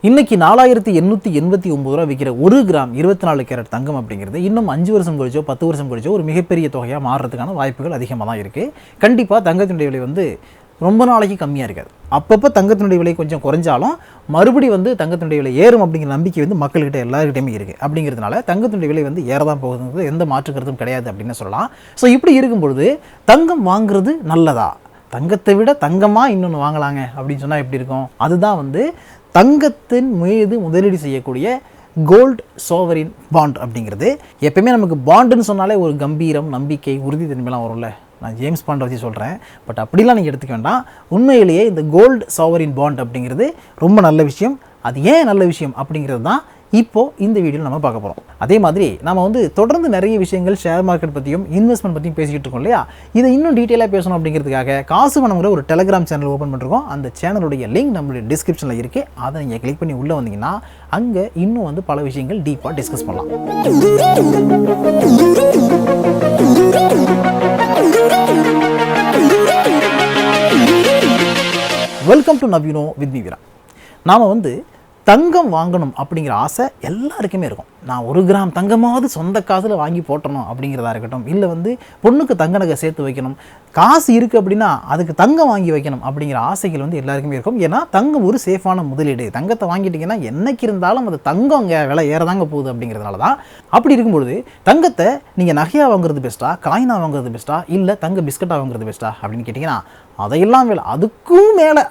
இன்னைக்கு 4889 ரூபா விற்கிற 1 கிராம் 24 கேரட் தங்கம் அப்படிங்கிறது இன்னும் 5 வருஷம் கழிச்சோ 10 வருஷம் கழிச்சோ ஒரு மிகப்பெரிய தொகையாக மாறுறதுக்கான வாய்ப்புகள் அதிகமாக தான் இருக்குது. கண்டிப்பாக தங்கத்தினுடைய விலை வந்து ரொம்ப நாளைக்கு கம்மியாக இருக்காது. அப்பப்போ தங்கத்தினுடைய விலை கொஞ்சம் குறைஞ்சாலும் மறுபடி வந்து தங்கத்தினுடைய விலை ஏறும் அப்படிங்கிற நம்பிக்கை வந்து மக்கள்கிட்ட எல்லாருக்கிட்டையுமே இருக்குது. அப்படிங்கிறதுனால தங்கத்தினுடைய விலை வந்து ஏறதான் போகுதுங்கிறது எந்த மாற்று கருத்தும் கிடையாது அப்படின்னு சொல்லலாம். ஸோ இப்படி இருக்கும்பொழுது தங்கம் வாங்குறது நல்லதா, தங்கத்தை விட தங்கமாக இன்னொன்று வாங்கலாங்க அப்படின்னு சொன்னால் எப்படி இருக்கும்? அதுதான் வந்து தங்கத்தின் மீது முதலீடு செய்யக்கூடிய கோல்டு சோவரின் பாண்ட் அப்படிங்கிறது. எப்பயுமே நமக்கு பாண்டுன்னு சொன்னாலே ஒரு கம்பீரம், நம்பிக்கை, உறுதித்தன்மைலாம் வரும்ல. நான் ஜேம்ஸ் பாண்டை வச்சு சொல்கிறேன், பட் அப்படிலாம் நீங்கள் எடுத்துக்க வேண்டாம். உண்மையிலேயே இந்த கோல்டு சோவரின் பாண்ட் அப்படிங்கிறது ரொம்ப நல்ல விஷயம். அது ஏன் நல்ல விஷயம் அப்படிங்கிறது தான் இப்போது இந்த வீடியோவில் நம்ம பார்க்க போகிறோம். அதே மாதிரி நம்ம வந்து தொடர்ந்து நிறைய விஷயங்கள் ஷேர் மார்க்கெட் பற்றியும் இன்வெஸ்ட்மெண்ட் பற்றியும் பேசிக்கிட்டு இருக்கோம் இல்லையா? இதை இன்னும் டீட்டெயிலாக பேசணும் அப்படிங்கிறதுக்காக காசு பணம்ங்கிற ஒரு டெலகிராம் சேனல் ஓப்பன் பண்ணிருக்கோம். அந்த சேனலுடைய லிங்க் நம்மளுடைய டிஸ்கிரிப்ஷனில் இருக்குது. அதை நீங்கள் கிளிக் பண்ணி உள்ளே வந்தீங்கன்னா அங்கே இன்னும் வந்து பல விஷயங்கள் டீப்பாக டிஸ்கஸ் பண்ணலாம். வெல்கம் டு நவீனோ வித் மீ வீரா. நாம் வந்து தங்கம் வாங்கணும் அப்படிங்கிற ஆசை எல்லாருக்குமே இருக்கும். நான் 1 கிராம் தங்கமாவது சொந்த காசில் வாங்கி போட்டணும் அப்படிங்கிறதா இருக்கட்டும், இல்லை வந்து பொண்ணுக்கு தங்க நகை சேர்த்து வைக்கணும், காசு இருக்குது அப்படின்னா அதுக்கு தங்கம் வாங்கி வைக்கணும் அப்படிங்கிற ஆசைகள் வந்து எல்லாருக்குமே இருக்கும். ஏன்னா தங்கம் ஒரு சேஃபான முதலீடு. தங்கத்தை வாங்கிட்டிங்கன்னா என்னைக்கு இருந்தாலும் அது தங்கம் அங்கே விலை ஏறதாங்க போகுது அப்படிங்கிறதுனால தான். அப்படி இருக்கும்பொழுது தங்கத்தை நீங்கள் நகையாக வாங்குறது பெஸ்ட்டா, காயினாக வாங்குறது பெஸ்ட்டா, இல்லை தங்க பிஸ்கட்டாக வாங்குறது பெஸ்ட்டா அப்படின்னு கேட்டிங்கன்னா அதையெல்லாம் மேலே அதுக்கும் மேலே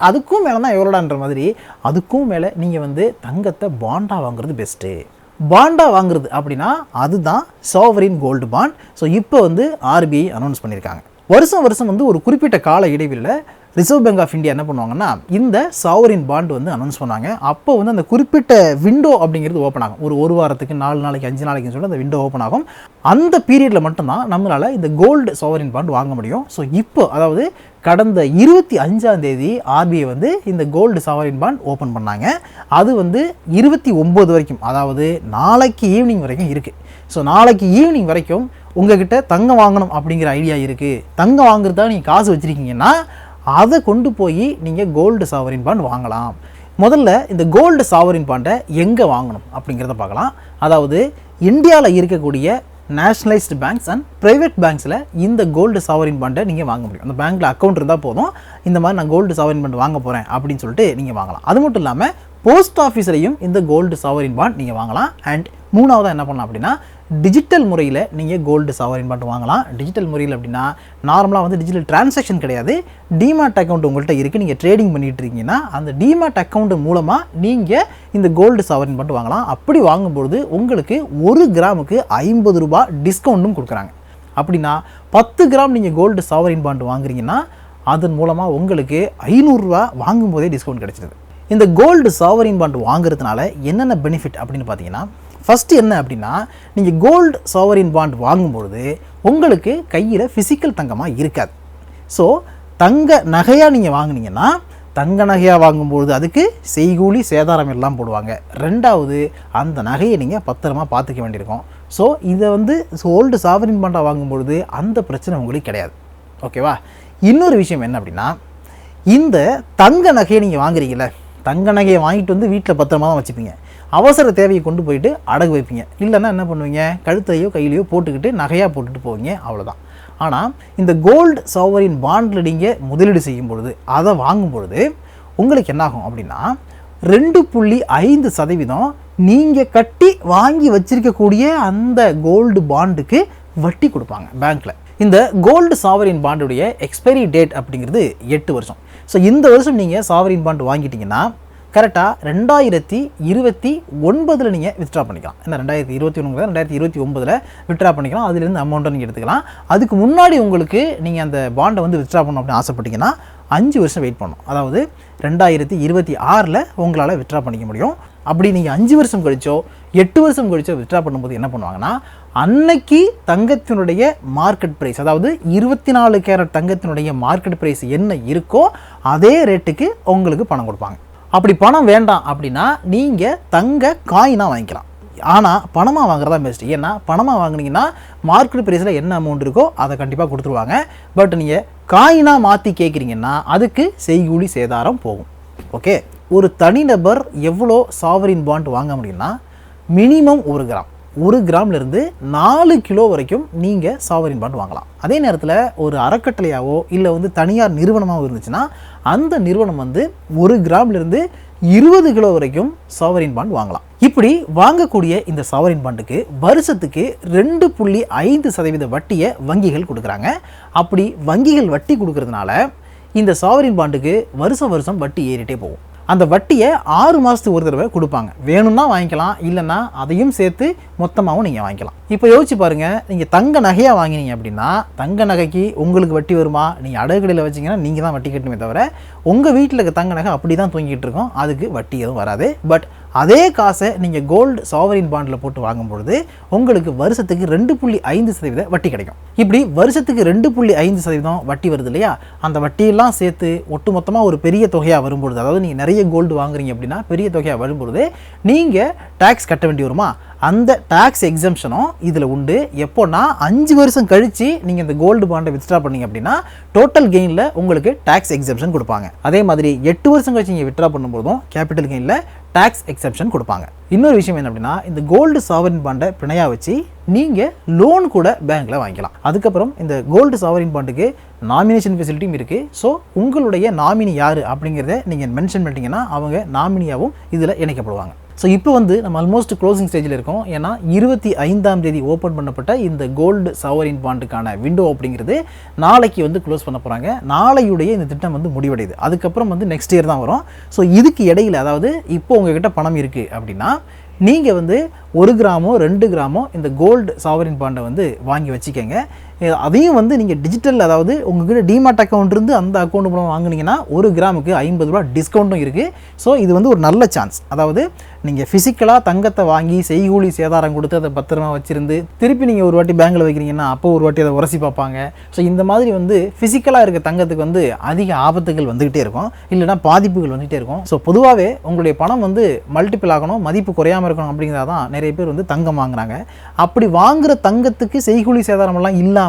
தான் எவ்வளோடான்ற மாதிரி அதுக்கும் மேலே நீங்கள் வந்து தங்கத்தை பாண்டாக வாங்குறது பெஸ்ட்டு. பாண்டாக வாங்குறது அப்படின்னா அதுதான் சாவரின் கோல்டு பாண்ட். ஸோ இப்போ வந்து RBI அனௌன்ஸ் பண்ணியிருக்காங்க. வருஷம் வந்து ஒரு குறிப்பிட்ட கால இடைவெளியில் ரிசர்வ் பேங்க் ஆஃப் இந்தியா என்ன பண்ணுவாங்கன்னா இந்த சாவரின் பாண்ட் வந்து அனௌன்ஸ் பண்ணாங்க. அப்போ வந்து அந்த குறிப்பிட்ட விண்டோ அப்படிங்கிறது ஓப்பன் ஆகும். ஒரு வாரத்துக்கு 4 நாளைக்கு 5 நாளைக்குன்னு சொல்லி அந்த விண்டோ ஓப்பன் ஆகும். அந்த பீரியடில் மட்டும்தான் நம்மளால் இந்த கோல்டு சாவரின் பாண்ட் வாங்க முடியும். ஸோ இப்போ அதாவது கடந்த 25ஆம் தேதி RBI வந்து இந்த கோல்டு சாவரின் பாண்ட் ஓப்பன் பண்ணாங்க. அது வந்து 29 வரைக்கும், அதாவது நாளைக்கு ஈவினிங் வரைக்கும் இருக்குது. ஸோ நாளைக்கு ஈவினிங் வரைக்கும் உங்ககிட்ட தங்கம் வாங்கணும் அப்படிங்கிற ஐடியா இருக்குது, தங்கம் வாங்குறதா நீங்கள் காசு வச்சுருக்கீங்கன்னா அதை கொண்டு போய் நீங்கள் கோல்டு சாவரின் பாண்ட் வாங்கலாம். முதல்ல இந்த கோல்டு சாவரின் பாண்டை எங்கே வாங்கணும் அப்படிங்கிறத பார்க்கலாம். அதாவது இந்தியாவில் இருக்கக்கூடிய நேஷ்னலைஸ்டு பேங்க்ஸ் அண்ட் ப்ரைவேட் பேங்க்ஸில் இந்த கோல்டு சாவரின் பாண்டை நீங்கள் வாங்க முடியும். அந்த பேங்க்கில் அக்கௌண்ட் இருந்தால் போதும், இந்த மாதிரி நான் கோல்டு சாவரின் பாண்ட் வாங்க போகிறேன் அப்படின்னு சொல்லிட்டு நீங்கள் வாங்கலாம். அது மட்டும் இல்லாமல் போஸ்ட் ஆஃபீஸ்லையும் இந்த கோல்டு சாவரின் பாண்ட் நீங்கள் வாங்கலாம். அண்ட் மூணாவதாக என்ன பண்ணலாம் அப்படின்னா டிஜிட்டல் முறையில் நீங்கள் கோல்டு சாவரின் பாண்ட் வாங்கலாம். டிஜிட்டல் முறையில் அப்படின்னா நார்மலாக வந்து டிஜிட்டல் டிரான்சாக்ஷன் கிடையாது, டிமேட் அக்கௌண்ட் உங்கள்கிட்ட இருக்குது, நீங்கள் ட்ரேடிங் பண்ணிகிட்டு இருக்கீங்கன்னா அந்த டிமேட் அக்கௌண்ட் மூலமாக நீங்கள் இந்த கோல்டு சாவரின் பாண்ட் வாங்கலாம். அப்படி வாங்கும்பொழுது உங்களுக்கு 1 கிராமுக்கு 50 ரூபா டிஸ்கவுண்ட்டும் கொடுக்குறாங்க. அப்படின்னா 10 கிராம் நீங்கள் கோல்டு சாவரின் பாண்ட் வாங்குறீங்கன்னா அதன் மூலமாக உங்களுக்கு 500 ரூபா வாங்கும்போதே டிஸ்கவுண்ட் கிடைச்சிருது. இந்த கோல்டு சாவரின் பாண்ட் வாங்குறதுனால என்னென்ன பெனிஃபிட் அப்படின்னு பார்த்தீங்கன்னா, ஃபஸ்ட்டு என்ன அப்படின்னா நீங்கள் கோல்டு சாவரின் பாண்ட் வாங்கும்பொழுது உங்களுக்கு கையில் ஃபிசிக்கல் தங்கமாக இருக்காது. ஸோ தங்க நகையாக நீங்கள் வாங்கினீங்கன்னா தங்க நகையாக வாங்கும்பொழுது அதுக்கு செய்கூலி சேதாரம் எல்லாம் போடுவாங்க. ரெண்டாவது அந்த நகையை நீங்கள் பத்திரமா பார்த்துக்க வேண்டியிருக்கும். ஸோ இதை வந்து கோல்டு சாவரின் பாண்டாக வாங்கும்பொழுது அந்த பிரச்சனை உங்களுக்கு கிடையாது. ஓகேவா? இன்னொரு விஷயம் என்ன அப்படின்னா, இந்த தங்க நகையை நீங்கள் வாங்குறீங்கள, தங்க நகையை வாங்கிட்டு வந்து வீட்டில் பத்திரமா தான் வச்சுப்பீங்க. அவசர தேவையை கொண்டு போயிட்டு அடகு வைப்பீங்க. இல்லைன்னா என்ன பண்ணுவீங்க, கழுத்தையோ கையிலையோ போட்டுக்கிட்டு நகையாக போட்டுட்டு போவீங்க, அவ்வளோதான். ஆனால் இந்த கோல்டு சாவரின் பாண்டில் நீங்கள் முதலீடு செய்யும் பொழுது, அதை வாங்கும் பொழுது உங்களுக்கு என்னாகும் அப்படின்னா 2.5% நீங்கள் கட்டி வாங்கி வச்சிருக்கக்கூடிய அந்த கோல்டு பாண்டுக்கு வட்டி கொடுப்பாங்க பேங்க்கில். இந்த கோல்டு சாவரின் பாண்டுடைய எக்ஸ்பைரி டேட் அப்படிங்கிறது 8 வருஷம். ஸோ இந்த வருஷம் நீங்கள் சாவரின் பாண்ட் வாங்கிட்டீங்கன்னா கரெக்டாக 2029 நீங்கள் வித்ட்ரா பண்ணிக்கலாம். ஏன்னா 2021 2029 வித்ட்ரா பண்ணிக்கலாம். அதுலேருந்து அமௌண்ட்டை நீங்கள் எடுத்துக்கலாம். அதுக்கு முன்னாடி உங்களுக்கு நீங்கள் அந்த பாண்டை வந்து வித்ட்ரா பண்ணணும் அப்படின்னு ஆசைப்பட்டீங்கன்னா 5 வருஷம் வெயிட் பண்ணணும். அதாவது 2026 உங்களால் வித்ட்ரா பண்ணிக்க முடியும். அப்படி நீங்கள் 5 வருஷம் கழிச்சோ 8 வருஷம் கழிச்சோ வித்ட்ரா பண்ணும்போது என்ன பண்ணுவாங்கன்னா அன்னைக்கு தங்கத்தினுடைய மார்க்கெட் ப்ரைஸ், அதாவது 24 கேரட் தங்கத்தினுடைய மார்க்கெட் ப்ரைஸ் என்ன இருக்கோ அதே ரேட்டுக்கு உங்களுக்கு பணம் கொடுப்பாங்க. அப்படி பணம் வேண்டாம் அப்படின்னா நீங்கள் தங்க காயினாக வாங்கிக்கலாம். ஆனால் பணமாக வாங்குறதா பெஸ்ட். ஏன்னா பணமாக வாங்கினீங்கன்னா மார்க்கெட் ப்ரைஸில் என்ன அமௌண்ட் இருக்கோ அதை கண்டிப்பாக கொடுத்துருவாங்க. பட் நீங்கள் காயினாக மாற்றி கேட்குறீங்கன்னா அதுக்கு செய்கூலி சேதாரம் போகும். ஓகே, ஒரு தனிநபர் எவ்வளோ சாவரின் பாண்ட் வாங்க முடியும்னா மினிமம் 1 கிராம், 1 கிராம்லேருந்து 4 கிலோ வரைக்கும் நீங்கள் சாவரின் பாண்ட் வாங்கலாம். அதே நேரத்தில் ஒரு அறக்கட்டளையாவோ இல்லை வந்து தனியார் நிறுவனமாகவோ இருந்துச்சுன்னா அந்த நிறுவனம் வந்து 1 கிராம்லேருந்து 20 கிலோ வரைக்கும் சாவரின் பாண்ட் வாங்கலாம். இப்படி வாங்கக்கூடிய இந்த சாவரின் பாண்டுக்கு வருஷத்துக்கு 2.5% வட்டியை வங்கிகள் கொடுக்குறாங்க. அப்படி வங்கிகள் வட்டி கொடுக்கறதுனால இந்த சாவரின் பாண்டுக்கு வருஷம் வட்டி ஏறிட்டே போகும். அந்த வட்டியை 6 மாதத்துக்கு ஒரு தடவை கொடுப்பாங்க. வேணும்னா வாங்கிக்கலாம், இல்லைன்னா அதையும் சேர்த்து மொத்தமாகவும் நீங்கள் வாங்கிக்கலாம். இப்போ யோசிச்சு பாருங்கள், நீங்கள் தங்க நகையாக வாங்கினீங்க அப்படின்னா தங்க நகைக்கு உங்களுக்கு வட்டி வருமா? நீங்கள் அடகுக்கடையில் வச்சிங்கன்னா நீங்கள் தான் வட்டி கட்டணுமே தவிர உங்கள் வீட்டில் இருக்க தங்க நகை அப்படி தான் தூங்கிட்டு இருக்கோம், அதுக்கு வட்டி எதுவும் வராது. பட் அதே காசை நீங்கள் கோல்டு சாவரின் பாண்டில் போட்டு வாங்கும்பொழுது உங்களுக்கு வருஷத்துக்கு 2.5% வட்டி கிடைக்கும். இப்படி வருஷத்துக்கு 2.5% வட்டி வருது இல்லையா, அந்த வட்டியெல்லாம் சேர்த்து ஒட்டு மொத்தமாக ஒரு பெரிய தொகையாக வரும்பொழுது, அதாவது நீங்கள் நிறைய கோல்டு வாங்குறீங்க அப்படின்னா பெரிய தொகையாக வரும்பொழுது நீங்கள் டேக்ஸ் கட்ட வேண்டி வருமா? அந்த டேக்ஸ் எக்ஸம்ஷனும் இதில் உண்டு. எப்போனா 5 வருஷம் கழித்து நீங்கள் இந்த கோல்டு பாண்டை வித்ட்ரா பண்ணீங்க அப்படின்னா டோட்டல் கெயினில் உங்களுக்கு டேக்ஸ் எக்ஸம்ஷன் கொடுப்பாங்க. அதே மாதிரி 8 வருஷம் கழிச்சு நீங்கள் வித்ட்ரா பண்ணும்போதும் கேபிட்டல் கெயினில் டேக்ஸ் எக்ஸம்ஷன் கொடுப்பாங்க. இன்னொரு விஷயம் என்ன அப்படின்னா, இந்த கோல்டு சாவரின் பாண்டை பிணையாக வச்சு நீங்கள் லோன் கூட பேங்க்கில் வாங்கிக்கலாம். அதுக்கப்புறம் இந்த கோல்டு சாவரின் பாண்டுக்கு நாமினேஷன் ஃபெசிலிட்டியும் இருக்குது. ஸோ உங்களுடைய நாமினி யார் அப்படிங்கிறத நீங்கள் மென்ஷன் பண்ணிட்டீங்கன்னா அவங்க நாமினியாகவும் இதில் இணைக்கப்படுவாங்க. ஸோ இப்போ வந்து நம்ம ஆல்மோஸ்ட் க்ளோசிங் ஸ்டேஜில் இருக்கோம். ஏன்னா 25ஆம் தேதி ஓப்பன் பண்ணப்பட்ட இந்த கோல்டு சாவரின் பாண்டுக்கான விண்டோ அப்படிங்கிறது நாளைக்கு வந்து க்ளோஸ் பண்ண போகிறாங்க. நாளையுடைய இந்த திட்டம் வந்து முடிவடையுது. அதுக்கப்புறம் வந்து நெக்ஸ்ட் இயர் தான் வரும். ஸோ இதுக்கு இடையில், அதாவது இப்போ உங்ககிட்ட பணம் இருக்குது அப்படின்னா நீங்கள் வந்து 1 கிராமோ 2 கிராமோ இந்த கோல்டு சாவரின் பாண்டை வந்து வாங்கி வச்சுக்கோங்க. அதையும் வந்து நீங்கள் டிஜிட்டல், அதாவது உங்கள்கிட்ட டிமார்ட் அக்கௌண்ட் இருந்து அந்த அக்கௌண்ட் மூலம் வாங்கினீங்கன்னா 1 கிராமுக்கு 50 ரூபா டிஸ்கவுண்ட்டும் இருக்குது. ஸோ இது வந்து ஒரு நல்ல சான்ஸ். அதாவது நீங்கள் ஃபிசிக்கலாக தங்கத்தை வாங்கி செய்கூலி சேதாரம் கொடுத்து அதை பத்திரமா வச்சுருந்து திருப்பி நீங்கள் ஒரு வாட்டி பேங்கில் வைக்கிறீங்கன்னா அப்போ ஒரு வாட்டி அதை உரசி பார்ப்பாங்க. ஸோ இந்த மாதிரி வந்து ஃபிசிக்கலாக இருக்க தங்கத்துக்கு வந்து அதிக ஆபத்துகள் வந்துக்கிட்டே இருக்கும், இல்லைனா பாதிப்புகள் வந்துகிட்டே இருக்கும். ஸோ பொதுவாகவே உங்களுடைய பணம் வந்து மல்டிபிள் ஆகணும், மதிப்பு குறையாமல் இருக்கணும் அப்படிங்கிறதா தான் நிறைய பேர் வந்து தங்கம் வாங்குறாங்க. அப்படி வாங்குகிற தங்கத்துக்கு செய்கூலி சேதாரமெல்லாம் இல்லாமல்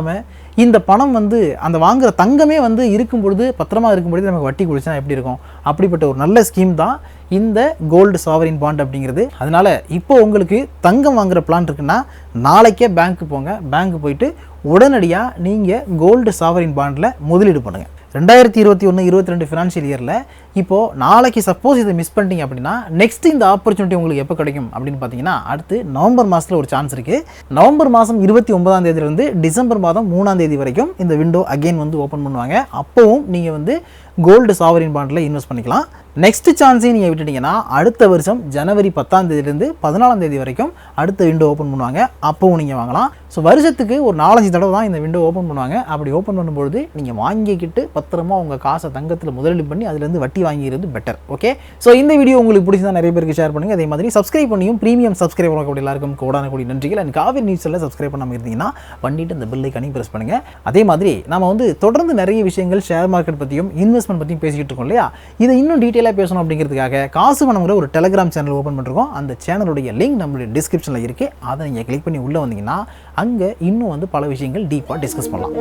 இந்த பணம் வந்து அந்த வாங்குகிற தங்கமே வந்து இருக்கும் பொழுது, பத்திரமா இருக்கும் பொழுது நமக்கு வட்டி கொடுத்தா எப்படி இருக்கும்? அப்படிப்பட்ட ஒரு நல்ல ஸ்கீம் தான் இந்த கோல்டு சாவரின் பாண்ட் அப்படிங்கிறது. அதனால் இப்போ உங்களுக்கு தங்கம் வாங்குகிற பிளான் இருக்குன்னா நாளைக்கே பேங்க்கு போங்க. பேங்க்கு போயிட்டு உடனடியாக நீங்கள் கோல்டு சாவரின் பாண்டில் முதலீடு பண்ணுங்கள். 2021-22 ஃபினான்ஷியல் இயரில் இப்போது நாளைக்கு சப்போஸ் இதை மிஸ் பண்ணிட்டீங்க அப்படின்னா நெக்ஸ்ட் இந்த ஆப்பர்ச்சுனிட்டி உங்களுக்கு எப்போ கிடைக்கும் அப்படின்னு பார்த்தீங்கன்னா அடுத்து நவம்பர் மாதத்தில் ஒரு சான்ஸ் இருக்குது. நவம்பர் மாதம் 29ஆம் தேதியிலிருந்து டிசம்பர் மாதம் 3ஆம் தேதி வரைக்கும் இந்த விண்டோ அகெயின் வந்து ஓப்பன் பண்ணுவாங்க. அப்போவும் நீங்கள் வந்து கோல்டு சாவரின் பாண்டில் இன்வெஸ்ட் பண்ணிக்கலாம். நெக்ஸ்ட் சான்ஸையும் நீங்கள் விட்டுட்டிங்கன்னா அடுத்த வருஷம் ஜனவரி 10ஆம் தேதியிலேருந்து 14ஆம் தேதி வரைக்கும் அடுத்த விண்டோ ஓப்பன் பண்ணுவாங்க. அப்போவும் நீங்கள் வாங்கலாம். ஸோ வருஷத்துக்கு ஒரு 4-5 தடவை தான் இந்த விண்டோ ஓப்பன் பண்ணுவாங்க. அப்படி ஓப்பன் பண்ணும்பொழுது நீங்கள் வாங்கிக்கிட்டு பத்திரமா உங்கள் காசை தங்கத்தில் முதலீடு பண்ணி அதுலேருந்து வட்டி வாங்கிக்கிறது பெட்டர். ஓகே, ஸோ இந்த வீடியோ உங்களுக்கு பிடிச்சா நிறைய பேருக்கு ஷேர் பண்ணுங்கள். அதே மாதிரி சப்ஸ்கிரைப் பண்ணியும் ப்ரீமியம் சப்ஸ்கிரைப் பண்ணக்கூடிய எல்லாருக்கும் கூடான நன்றிகள். அண்ட் காவேரி நியூஸில் சப்ஸ்கிரைப் பண்ணாமல் இருந்தீங்கன்னா பண்ணிட்டு இந்த பெல் ஐக்கானையும் ப்ரெஸ் பண்ணுங்கள். அதே மாதிரி நம்ம வந்து தொடர்ந்து நிறைய விஷயங்கள் ஷேர் மார்க்கெட் பற்றியும் இன்வெஸ்ட்மெண்ட் பற்றியும் பேசிக்கிட்டு இருக்கோம் இல்லையா, இதை இன்னும் டீட்டெயிலாக பேசணும் அப்படிங்கிறதுக்காக காசு பணம்ங்கிற ஒரு டெலகிராம் சேனல் ஓப்பன் பண்ணிருக்கோம். அந்த சேனலுடைய லிங்க் நம்மளுடைய டிஸ்கிரிப்ஷனில் இருக்குது. அதை நீங்கள் கிளிக் பண்ணி உள்ளே வந்தீங்கன்னா அங்கே இன்னும் வந்து பல விஷயங்கள் டீப்பாக டிஸ்கஸ் பண்ணலாம்.